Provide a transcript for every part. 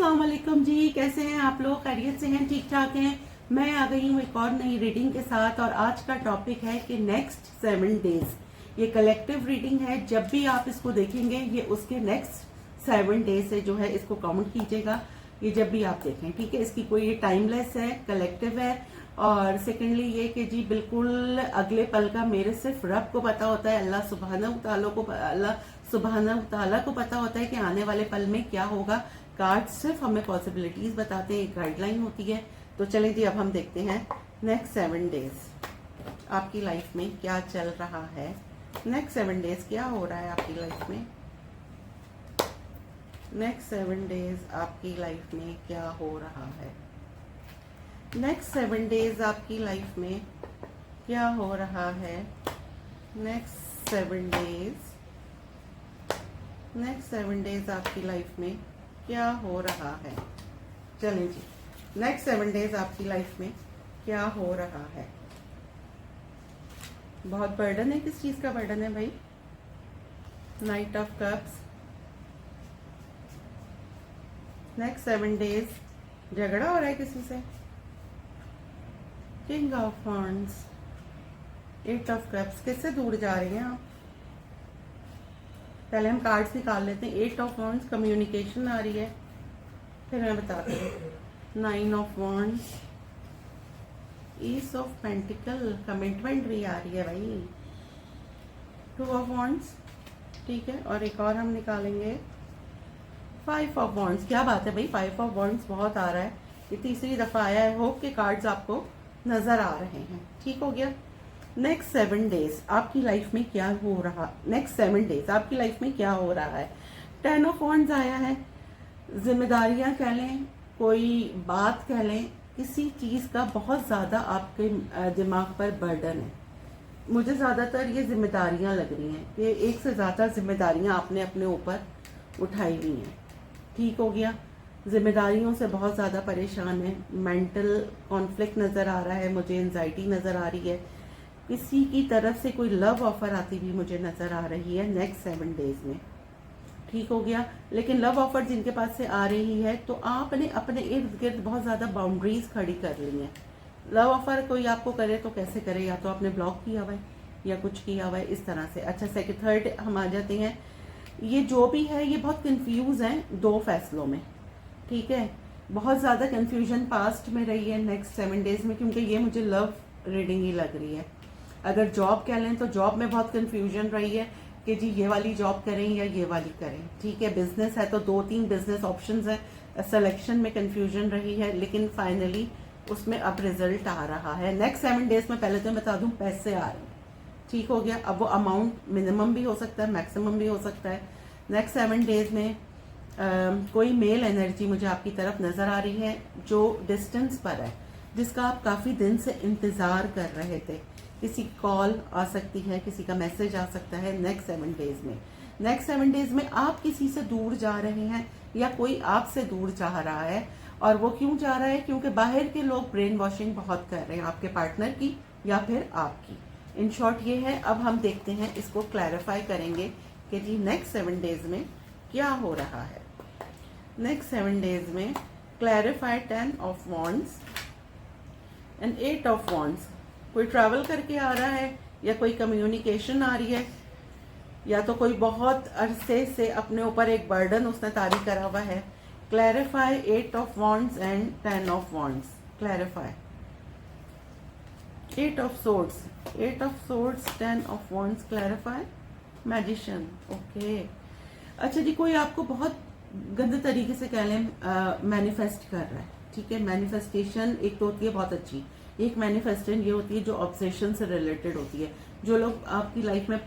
अस्सलाम वालेकुम जी, कैसे हैं आप लोग? खैरियत से हैं? ठीक ठाक हैं? मैं आ गई हूँ एक और नई रीडिंग के साथ और आज का टॉपिक है कि नेक्स्ट 7 डेज। ये कलेक्टिव रीडिंग है। जब भी आप इसको देखेंगे ये उसके नेक्स्ट 7 डेज से जो है इसको काउंट कीजिएगा। ये जब भी आप देखें, ठीक है। इसकी कोई ये टाइमलेस है, कलेक्टिव है। और सेकेंडली ये कि जी बिल्कुल अगले पल का मेरे सिर्फ रब को पता होता है, अल्लाह सुबहाना ताला को पता होता है कि आने वाले पल में क्या होगा। कार्ड सिर्फ हमें पॉसिबिलिटीज बताते हैं, एक गाइडलाइन होती है। तो चलें जी, अब हम देखते हैं नेक्स्ट 7 डेज आपकी लाइफ में क्या चल रहा है। नेक्स्ट 7 डेज क्या हो रहा है आपकी लाइफ में। नेक्स्ट 7 डेज आपकी लाइफ में क्या हो रहा है। नेक्स्ट 7 डेज आपकी लाइफ में क्या हो रहा है। नेक्स्ट 7 डेज आपकी लाइफ में क्या हो रहा है। चलें जी, नेक्स्ट 7 डेज आपकी लाइफ में क्या हो रहा है। बहुत बर्डन है, किस चीज का बर्डन है भाई। Night of cups. Next 7 days झगड़ा हो रहा है किसी से। King of wands, 8 of cups, किससे दूर जा रही हैं आप। पहले हम कार्ड्स निकाल लेते हैं। 8 ऑफ वॉन्ड्स, कम्युनिकेशन आ रही है, फिर मैं बताती हूँ। 9 of wands, is of pentacle, commitment भी आ रही है भाई। 2 ऑफ वॉन्ड्स, ठीक है। और एक और हम निकालेंगे 5 ऑफ वॉन्ड्स। क्या बात है भाई, 5 ऑफ वॉन्ड्स बहुत आ रहा है। ये तीसरी दफा आया है। होप के कार्ड्स आपको नजर आ रहे हैं, ठीक हो गया। नेक्स्ट 7 डेज आपकी लाइफ में क्या हो रहा। नेक्स्ट 7 डेज आपकी लाइफ में क्या हो रहा है। 10 ऑफ वॉन्ड्स आया है। जिम्मेदारियां कह लें, कोई बात कह लें, किसी चीज का बहुत ज्यादा आपके दिमाग पर बर्डन है। मुझे ज्यादातर ये जिम्मेदारियां लग रही हैं कि एक से ज्यादा जिम्मेदारियां आपने अपने ऊपर उठाई हुई हैं, ठीक हो गया। जिम्मेदारियों से बहुत ज्यादा परेशान है। मेंटल कॉन्फ्लिक्ट नजर आ रहा है मुझे, एंजाइटी नजर आ रही है। किसी की तरफ से कोई लव ऑफर आती भी मुझे नजर आ रही है नेक्स्ट 7 डेज में, ठीक हो गया। लेकिन लव ऑफर जिनके पास से आ रही है तो आपने अपने इर्द गिर्द बहुत ज्यादा बाउंड्रीज खड़ी कर ली हैं। लव ऑफर कोई आपको करे तो कैसे करे, या तो आपने ब्लॉक किया हुआ है या कुछ किया हुआ है इस तरह से। अच्छा, सेकंड थर्ड हम आ जाते हैं। ये जो भी है ये बहुत कंफ्यूज है 2 फैसलों में, ठीक है। बहुत ज्यादा कंफ्यूजन पास्ट में रही है नेक्स्ट 7 डेज में, क्योंकि ये मुझे लव रीडिंग ही लग रही है। अगर जॉब कह लें तो जॉब में बहुत कंफ्यूजन रही है कि जी ये वाली जॉब करें या ये वाली करें, ठीक है। बिजनेस है तो 2-3 बिजनेस ऑप्शंस है। सिलेक्शन में कंफ्यूजन रही है, लेकिन फाइनली उसमें अब रिजल्ट आ रहा है। नेक्स्ट 7 डेज में पहले तो मैं बता दूं पैसे आ रहे हैं, ठीक हो गया। अब वो अमाउंट मिनिमम भी हो सकता है, मैक्सिमम भी हो सकता है। नेक्स्ट 7 डेज में कोई मेल एनर्जी मुझे आपकी तरफ नजर आ रही है जो डिस्टेंस पर है, जिसका आप काफी दिन से इंतजार कर रहे थे। किसी की कॉल आ सकती है, किसी का मैसेज आ सकता है नेक्स्ट 7 डेज में। नेक्स्ट 7 डेज में आप किसी से दूर जा रहे हैं या कोई आपसे दूर चाह रहा है। और वो क्यों जा रहा है, क्योंकि बाहर के लोग ब्रेन वॉशिंग बहुत कर रहे हैं आपके पार्टनर की या फिर आपकी। इन शॉर्ट ये है। अब हम देखते हैं, इसको क्लैरिफाई करेंगे कि जी नेक्स्ट 7 डेज में क्या हो रहा है। नेक्स्ट 7 डेज में clarify 10 of wands and 8 of wands. कोई ट्रैवल करके आ रहा है या कोई कम्युनिकेशन आ रही है, या तो कोई बहुत अरसे से अपने ऊपर एक बर्डन उसने तारी करा हुआ है। Clarify 8 of wands and 10 of wands. Clarify 8 of swords, 8 of swords, 10 of wands. Clarify magician, okay. अच्छा जी, कोई आपको बहुत गंदे तरीके से कह लें मैनिफेस्ट कर रहा है, ठीक है। मैनिफेस्टेशन एक तो होती है बहुत अच्छी, एक मैनिफेस्टेशन ये होती है जो ऑब्सेशन से रिलेटेड होती है। जो लोग आपकी लाइफ में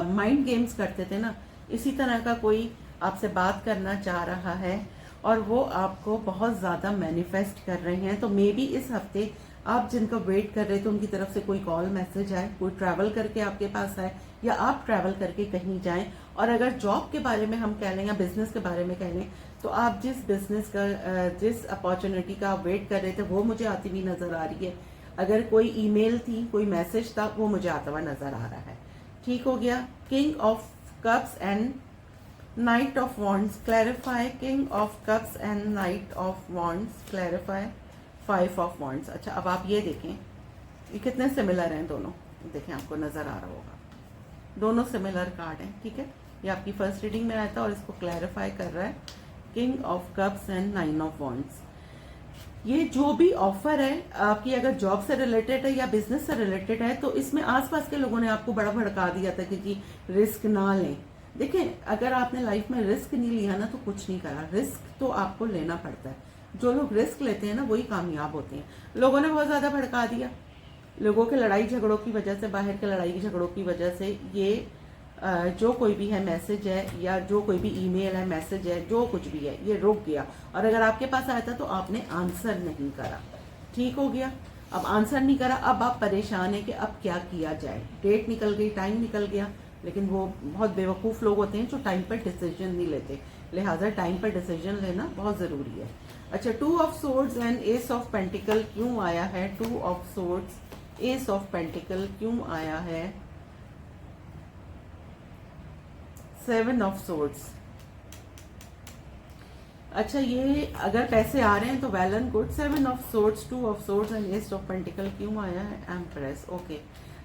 माइंड गेम्स करते थे ना, इसी तरह का कोई आपसे बात करना चाह रहा है और वो आपको बहुत ज्यादा मैनिफेस्ट कर रहे हैं। तो मे बी इस हफ्ते आप जिनका वेट कर रहे थे उनकी तरफ से कोई कॉल मैसेज आए, कोई ट्रैवल करके आपके पास आए या आप ट्रैवल करके कहीं जाएं। और अगर जॉब के बारे में हम कह लें या बिजनेस के बारे में कह लें तो आप जिस बिजनेस का जिस अपॉर्चुनिटी का आप वेट कर रहे थे वो मुझे आती हुई नजर आ रही है। अगर कोई ईमेल थी, कोई मैसेज था, वो मुझे आता हुआ नजर आ रहा है, ठीक हो गया। King of cups and night of wands clarify, king of cups and night of wands clarify, five of wands. अच्छा अब आप ये देखें, ये कितने सिमिलर हैं दोनों, देखें आपको नजर आ रहा होगा, दोनों सिमिलर कार्ड हैं, ठीक है। ये आपकी फर्स्ट रीडिंग में आया था और इसको क्लैरिफाई कर रहा है king of cups and nine of wands. ये जो भी ऑफर है आपकी, अगर जॉब से रिलेटेड है या बिजनेस से रिलेटेड है, तो इसमें आसपास के लोगों ने आपको बड़ा भड़का दिया था कि जी रिस्क ना लें। देखें, अगर आपने लाइफ में रिस्क नहीं लिया ना तो कुछ नहीं करा। रिस्क तो आपको लेना पड़ता है। जो लोग रिस्क लेते हैं ना वही कामयाब होते हैं। लोगों ने बहुत ज्यादा भड़का दिया, लोगों के लड़ाई झगड़ों की वजह से, बाहर के लड़ाई झगड़ों की वजह से ये जो कोई भी है मैसेज है या जो कोई भी ईमेल है, मैसेज है, जो कुछ भी है, ये रुक गया। और अगर आपके पास आया था तो आपने आंसर नहीं करा, ठीक हो गया। अब आंसर नहीं करा, अब आप परेशान है कि अब क्या किया जाए। डेट निकल गई, टाइम निकल गया, लेकिन वो बहुत बेवकूफ़ लोग होते हैं जो टाइम पर डिसीजन नहीं लेते, लिहाजा टाइम पर डिसीजन लेना बहुत ज़रूरी है। अच्छा, two of swords and S of pentacle क्यों आया है? Two of swords, S of pentacle क्यों आया है? Seven of swords. अच्छा, ये अगर पैसे आ रहे हैं तो well and good. Seven of swords, two of swords and S of pentacle क्यों आया है? एम्प्रेस। ओके,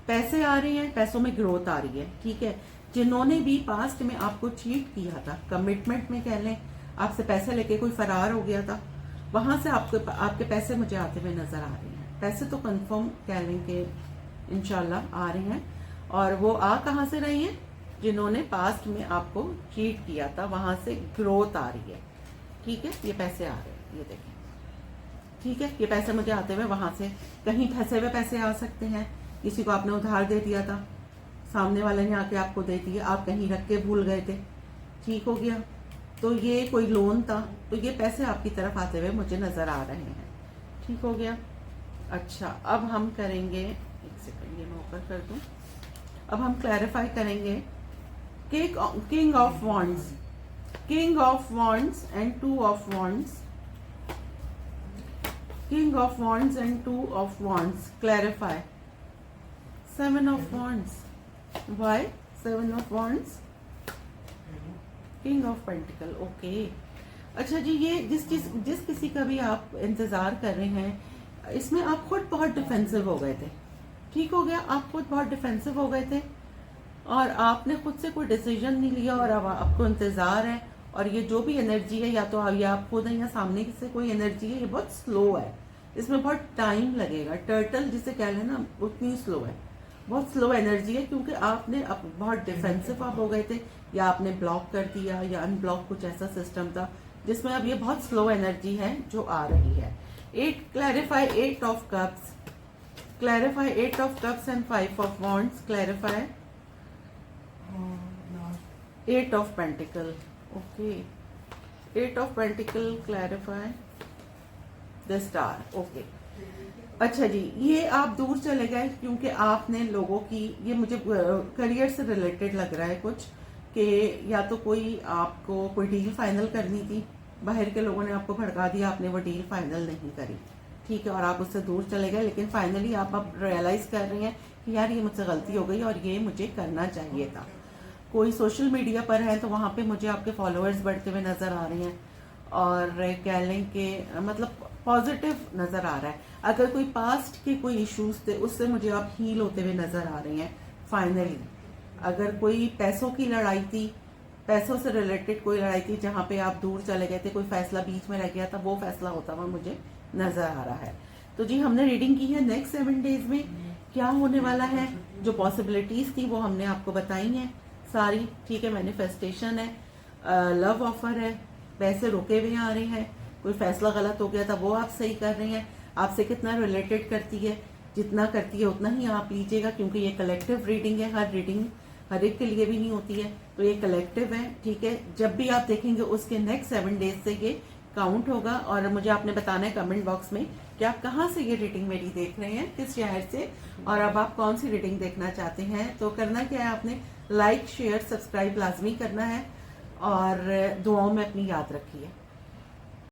पैसे आ रहे हैं, पैसों में ग्रोथ आ रही है, ठीक है। जिन्होंने भी पास्ट में आपको चीट किया था, कमिटमेंट में कह लें, आपसे पैसे लेके कोई फरार हो गया था, वहां से आपके पैसे मुझे आते हुए नजर आ रहे हैं। पैसे तो कंफर्म कह लें कि इंशाल्लाह आ रहे हैं। और वो आ कहाँ से रहे हैं? जिन्होंने पास्ट में आपको चीट किया था, वहां से ग्रोथ आ रही है, ठीक है। ये पैसे आ रहे हैं, ये देखें, ठीक है। ये पैसे मुझे आते हुए वहां से, कहीं फंसे हुए पैसे आ सकते हैं। किसी को आपने उधार दे दिया था, सामने वाले ने आके आपको दे दिया, आप कहीं रख के भूल गए थे, ठीक हो गया। तो ये कोई लोन था, तो ये पैसे आपकी तरफ आते हुए मुझे नजर आ रहे हैं, ठीक हो गया। अच्छा, अब हम करेंगे, एक सेकंड ये मैं ऊपर कर दूं। अब हम क्लैरिफाई करेंगे king of wands, king of wands and two of wands, king of wands and two of wands clarify. Seven of wands, why seven of wands? King of pentacle, okay. अच्छा जी, ये जिस किसी का भी आप इंतजार कर रहे हैं, इसमें आप खुद बहुत डिफेंसिव हो गए थे, ठीक हो गया। आप खुद बहुत डिफेंसिव हो गए थे और आपने खुद से कोई डिसीजन नहीं लिया और अब आपको इंतजार है। और ये जो भी एनर्जी है, या तो आप खुद हैं या सामने से कोई एनर्जी है, ये बहुत स्लो है, इसमें बहुत टाइम लगेगा। टर्टल जिसे कह लेना, उतनी स्लो है, बहुत स्लो एनर्जी है, क्योंकि आपने बहुत डिफेंसिव आप हो गए थे, या आपने ब्लॉक कर दिया या अनब्लॉक, कुछ ऐसा सिस्टम था जिसमें अब ये बहुत स्लो एनर्जी है जो आ रही है। Eight clarify, eight of cups clarify, eight of cups and five of wands clarify, eight of pentacle, okay. Eight of pentacle clarify the star, okay. अच्छा जी, ये आप दूर चले गए क्योंकि आपने लोगों की, ये मुझे करियर से रिलेटेड लग रहा है कुछ, कि या तो कोई आपको कोई डील फाइनल करनी थी, बाहर के लोगों ने आपको भड़का दिया, आपने वो डील फाइनल नहीं करी, ठीक है, और आप उससे दूर चले गए। लेकिन फाइनली आप अब रियलाइज कर रहे हैं कि यार ये मुझसे गलती हो गई और ये मुझे करना चाहिए था। कोई सोशल मीडिया पर है तो वहां पे मुझे आपके फॉलोअर्स बढ़ते हुए नजर आ रहे हैं, और कह लें कि मतलब पॉजिटिव नजर आ रहा है। अगर कोई पास्ट के कोई इश्यूज थे, उससे मुझे आप हील होते हुए नजर आ रहे हैं फाइनली। अगर कोई पैसों की लड़ाई थी, पैसों से रिलेटेड कोई लड़ाई थी जहां पे आप दूर चले गए थे, कोई फैसला बीच में रह गया था, वो फैसला होता हुआ मुझे नजर आ रहा है। तो जी, हमने रीडिंग की है नेक्स्ट 7 डेज में क्या होने वाला है। जो पॉसिबिलिटीज थी वो हमने आपको बताई हैं सारी, ठीक है। मैनिफेस्टेशन है, लव ऑफर है, पैसे रुके हुए आ रहे हैं, कोई फैसला गलत हो गया था वो आप सही कर रहे हैं। आपसे कितना रिलेटेड करती है, जितना करती है उतना ही आप लीजिएगा, क्योंकि ये कलेक्टिव रीडिंग है। हर रीडिंग हर एक के लिए भी नहीं होती है, तो ये कलेक्टिव है, ठीक है। जब भी आप देखेंगे उसके नेक्स्ट 7 डेज से ये काउंट होगा। और मुझे आपने बताना है कमेंट बॉक्स में कि आप कहाँ से ये रीडिंग मेरी देख रहे हैं, किस शहर से, और अब आप कौन सी रीडिंग देखना चाहते हैं। तो करना क्या है, आपने लाइक शेयर सब्सक्राइब लाजमी करना है, और दुआओं में अपनी याद रखिए।